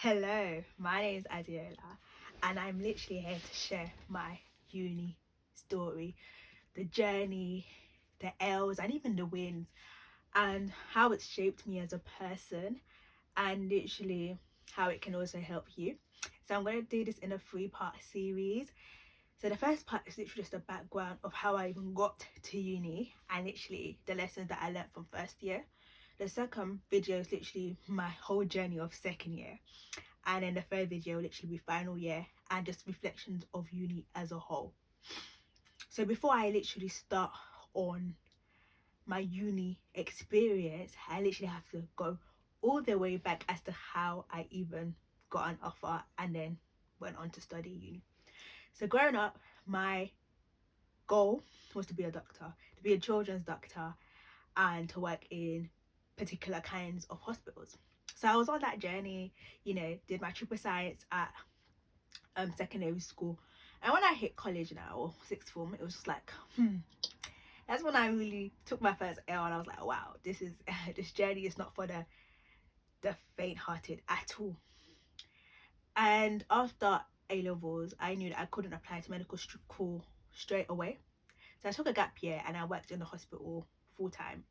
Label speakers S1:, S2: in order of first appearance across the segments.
S1: Hello, my name is Adeola, and I'm literally here to share my uni story, the journey, the L's, and even the wins, and how it's shaped me as a person, and literally how it can also help you. So, I'm going to do this in a 3-part series. So, the first part is literally just a background of how I even got to uni and literally the lessons that I learned from first year. The second video is literally my whole journey of second year, and then the third video will literally be final year and just reflections of uni as a whole. So before I literally start on my uni experience, I literally have to go all the way back as to how I even got an offer and then went on to study uni. So growing up, my goal was to be a doctor, to be a children's doctor, and to work in particular kinds of hospitals. So I was on that journey, did my triple science at secondary school. And when I hit college now, or sixth form, it was just like, that's when I really took my first L, and I was like, wow, this is this journey is not for the faint-hearted at all. And after A levels, I knew that I couldn't apply to medical school straight away, so I took a gap year and I worked in the hospital full time.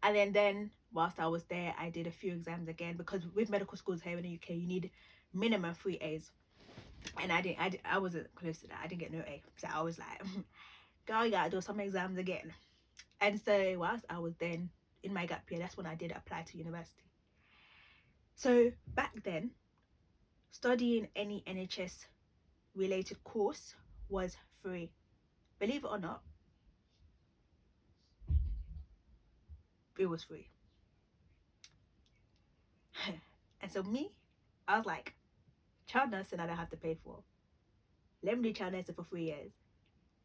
S1: And then whilst I was there, I did a few exams again, because with medical schools here in the UK, you need minimum 3 A's. And I wasn't close to that. I didn't get no A. So I was like, girl, you gotta do some exams again. And so whilst I was then in my gap year, that's when I did apply to university. So back then, studying any NHS related course was free. Believe it or not, it was free. And so me, I was like, child nursing I don't have to pay for. Let me do child nursing for 3 years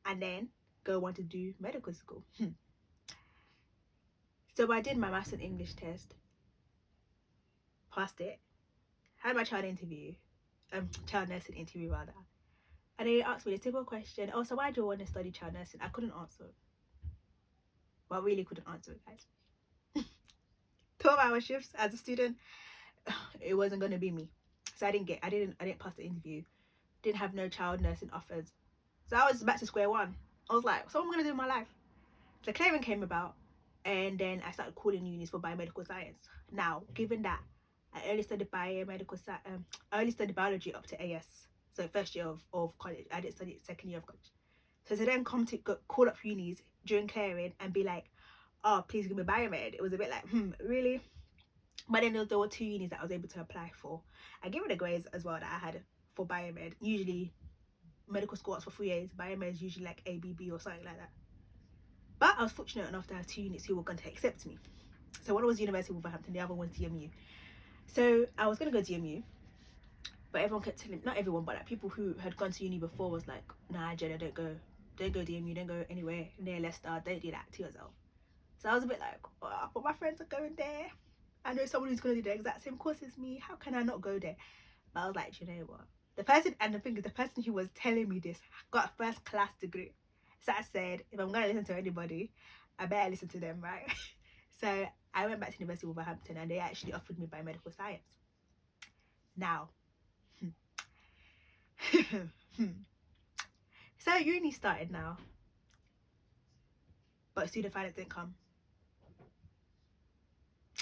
S1: and then go on to do medical school. So I did my maths and English test, passed it, had my child nursing interview rather, and they asked me the simple question, oh, so why do you want to study child nursing? I couldn't answer, but I really couldn't answer it, guys. 12-hour shifts as a student, it wasn't going to be me. So I didn't pass the interview, didn't have no child nursing offers. So I was back to square one. I was like, so what am I going to do in my life? So clearing came about, and then I started calling unis for biomedical science. Now, given that I only studied I only studied biology up to AS, so first year of college. I didn't study second year of college. So to then come to call up unis during clearing and be like, oh, please give me biomed, it was a bit like, really? But then there were 2 unis that I was able to apply for. I gave it the grades as well that I had for biomed. Usually medical school was for 3 A's, biomed is usually like ABB or something like that. But I was fortunate enough to have 2 units who were going to accept me. So one was University of Wolverhampton, the other was DMU. So I was going to go DMU, but everyone kept telling, not everyone, but like people who had gone to uni before was like, nah, Jenna, don't go DMU, don't go anywhere near Leicester, don't do that to yourself. So I was a bit like, oh, but my friends are going there. I know someone who's going to do the exact same course as me. How can I not go there? But I was like, you know what? The person who was telling me this got a first class degree. So I said, if I'm going to listen to anybody, I better listen to them, right? So I went back to University of Wolverhampton, and they actually offered me biomedical science. Now, so uni started now, but student finance didn't come.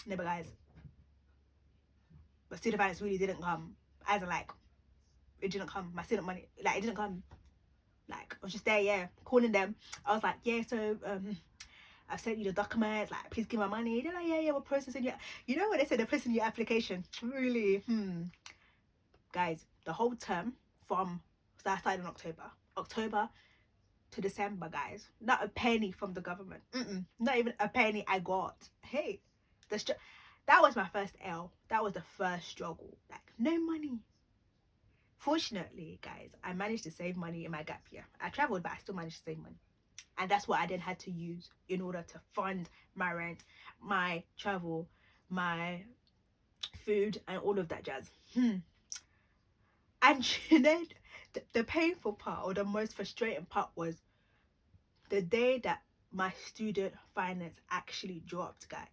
S1: Never, guys. But student finance really didn't come. As in, like, it didn't come. My student money, like, it didn't come. Like, I was just there, yeah, calling them. I was like, yeah, so I've sent you the documents, like, please give my money. They're like, yeah, we're processing your, you know what they said, they're processing your application. Really? Guys, the whole term so I started in October to December, guys, not a penny from the government. Not even a penny I got. Hey, that was my first L. That was the first struggle. Like, no money. Fortunately, guys, I managed to save money in my gap year. I traveled, but I still managed to save money. And that's what I then had to use in order to fund my rent, my travel, my food, and all of that jazz. And then the painful part, or the most frustrating part, was the day that my student finance actually dropped, guys.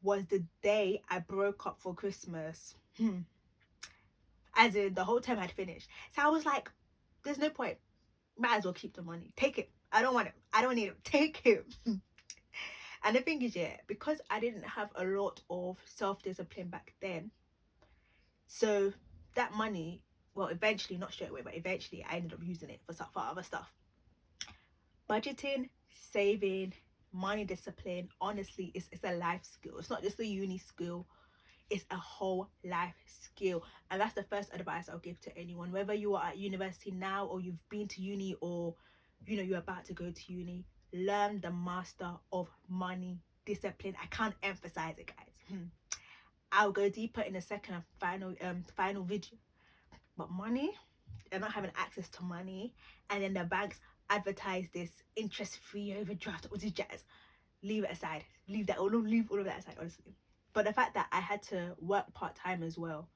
S1: Was the day I broke up for Christmas. as in the whole term had finished. So I was like, there's no point, might as well keep the money, take it, I don't want it, I don't need it, take it. And the thing is, yeah, because I didn't have a lot of self-discipline back then, so that money, well, eventually, not straight away, but eventually I ended up using it for other stuff. Budgeting, saving, money discipline, honestly, it's a life skill. It's not just a uni skill, it's a whole life skill. And that's the first advice I'll give to anyone, whether you are at university now or you've been to uni, or you're about to go to uni. Learn the master of money discipline. I can't emphasize it, guys. I'll go deeper in the second and final video. But money, they're not having access to money, and then the banks advertise this interest-free overdraft, all this jazz. Leave it aside. Leave all of that aside, honestly. But the fact that I had to work part-time as well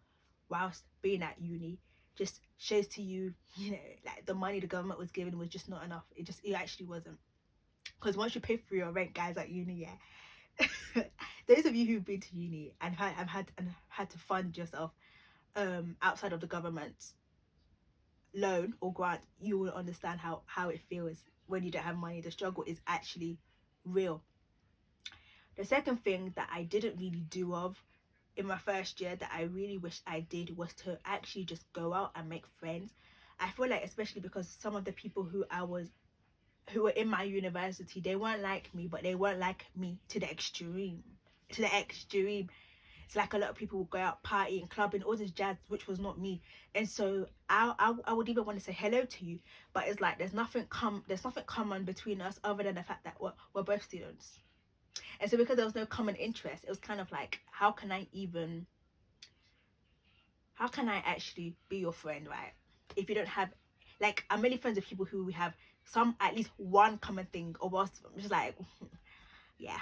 S1: whilst being at uni just shows to you, like, the money the government was giving was just not enough. It actually wasn't. Because once you pay for your rent, guys, at uni, yeah, those of you who've been to uni and have had to fund yourself outside of the government loan or grant, you will understand how it feels when you don't have money. The struggle is actually real. The second thing that I didn't really do of in my first year that I really wish I did was to actually just go out and make friends. I feel like, especially because some of the people who were in my university, they weren't like me, but they weren't like me to the extreme. It's like a lot of people would go out partying, clubbing, all this jazz, which was not me. And so I would even want to say hello to you, but it's like there's nothing common between us other than the fact that we're both students. And so because there was no common interest, it was kind of like, how can I actually be your friend, right? If you don't have, like, I'm really friends with people who we have at least one common thing, or else I'm just like, yeah.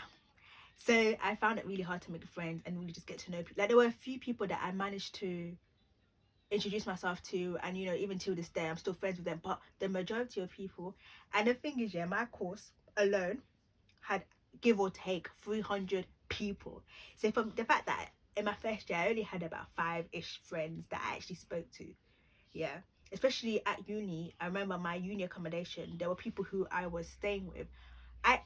S1: So I found it really hard to make friends and really just get to know people. Like, there were a few people that I managed to introduce myself to, and even till this day I'm still friends with them, but the majority of people, and the thing is, yeah, my course alone had, give or take, 300 people. So from the fact that in my first year I only had about 5-ish friends that I actually spoke to, yeah, especially at uni. I remember my uni accommodation, there were people who I was staying with.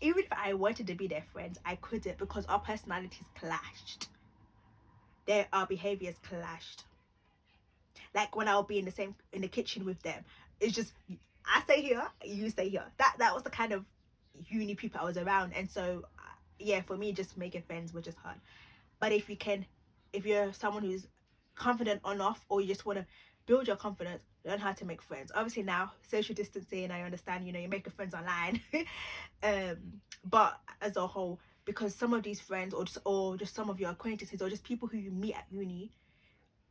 S1: Even if I wanted to be their friends, I couldn't, because our personalities clashed. Our behaviors clashed. Like, when I'll be in the kitchen with them, it's just, I stay here, you stay here. That was the kind of uni people I was around. And so yeah, for me, just making friends was just hard. But if you're someone who's confident enough, or you just want to build your confidence, learn how to make friends. Obviously now, social distancing, I understand, you're making friends online. But as a whole, because some of these friends, or just some of your acquaintances, or just people who you meet at uni,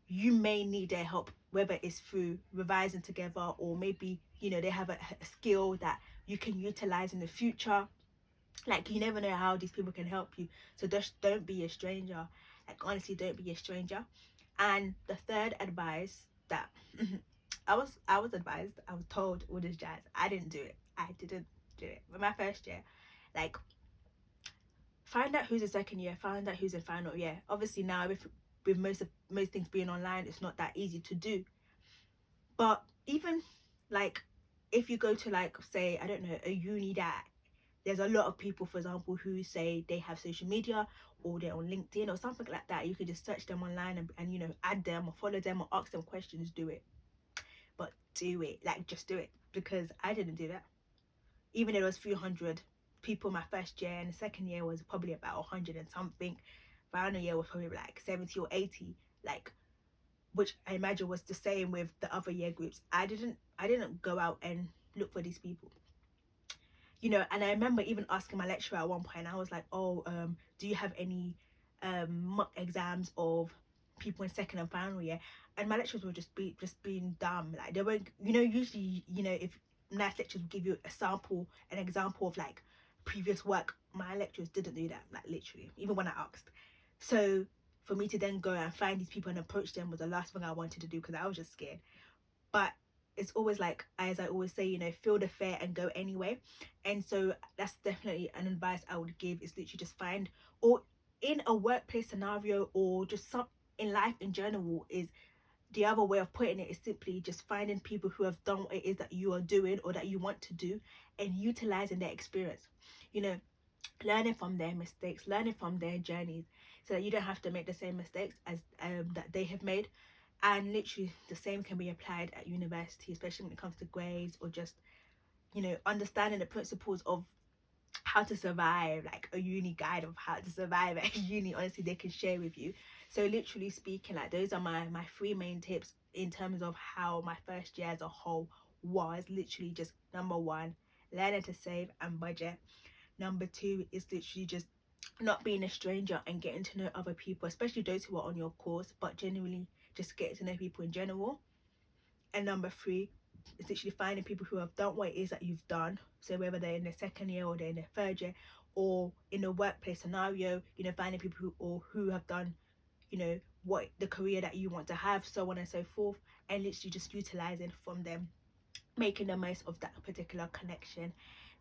S1: you may need their help, whether it's through revising together, or maybe they have a skill that you can utilize in the future. Like, you never know how these people can help you. So just don't be a stranger. Like, honestly, don't be a stranger. And the third advice that I was advised, I was told all this jazz, I didn't do it. In my first year, like, find out who's in second year, find out who's in final year. Obviously now, with most things being online, it's not that easy to do. But even, like, if you go to, like, say, I don't know, a uni that there's a lot of people, for example, who say they have social media, or they're on LinkedIn or something like that, you could just search them online and add them or follow them or ask them questions. Do it. But do it. Like, just do it. Because I didn't do that. Even though it was 300 people my first year, and the second year was probably about 100 and something, final year was probably like 70 or 80, like, which I imagine was the same with the other year groups. I didn't go out and look for these people. And I remember even asking my lecturer at one point, I was like, oh, do you have any mock exams of people in second and final year? And my lecturers were just being dumb. Like, they weren't, usually, if nice lecturers would give you an example of, like, previous work, my lecturers didn't do that, like, literally, even when I asked. So for me to then go and find these people and approach them was the last thing I wanted to do, because I was just scared. But it's always like, as I always say, feel the fear and go anyway. And so that's definitely an advice I would give, is literally just find, or in a workplace scenario, or just some in life in general, is the other way of putting it is simply just finding people who have done what it is that you are doing or that you want to do, and utilizing their experience, you know, learning from their mistakes, learning from their journeys, so that you don't have to make the same mistakes as that they have made. And literally the same can be applied at university, especially when it comes to grades, or just, you know, understanding the principles of how to survive, like a uni guide of how to survive at uni. Honestly, they can share with you. So literally speaking, like, those are my three main tips in terms of how my first year as a whole was. Literally just number one, learning to save and budget. Number two is literally just not being a stranger and getting to know other people, especially those who are on your course, but genuinely just getting to know people in general. And number three is literally finding people who have done what it is that you've done. So whether they're in their second year or they're in their third year, or in a workplace scenario, you know, finding people who have done, you know, what the career that you want to have, so on and so forth, and literally just utilizing from them, making the most of that particular connection.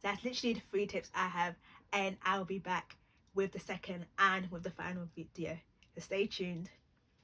S1: That's literally the three tips I have, and I'll be back with the second and with the final video. So stay tuned.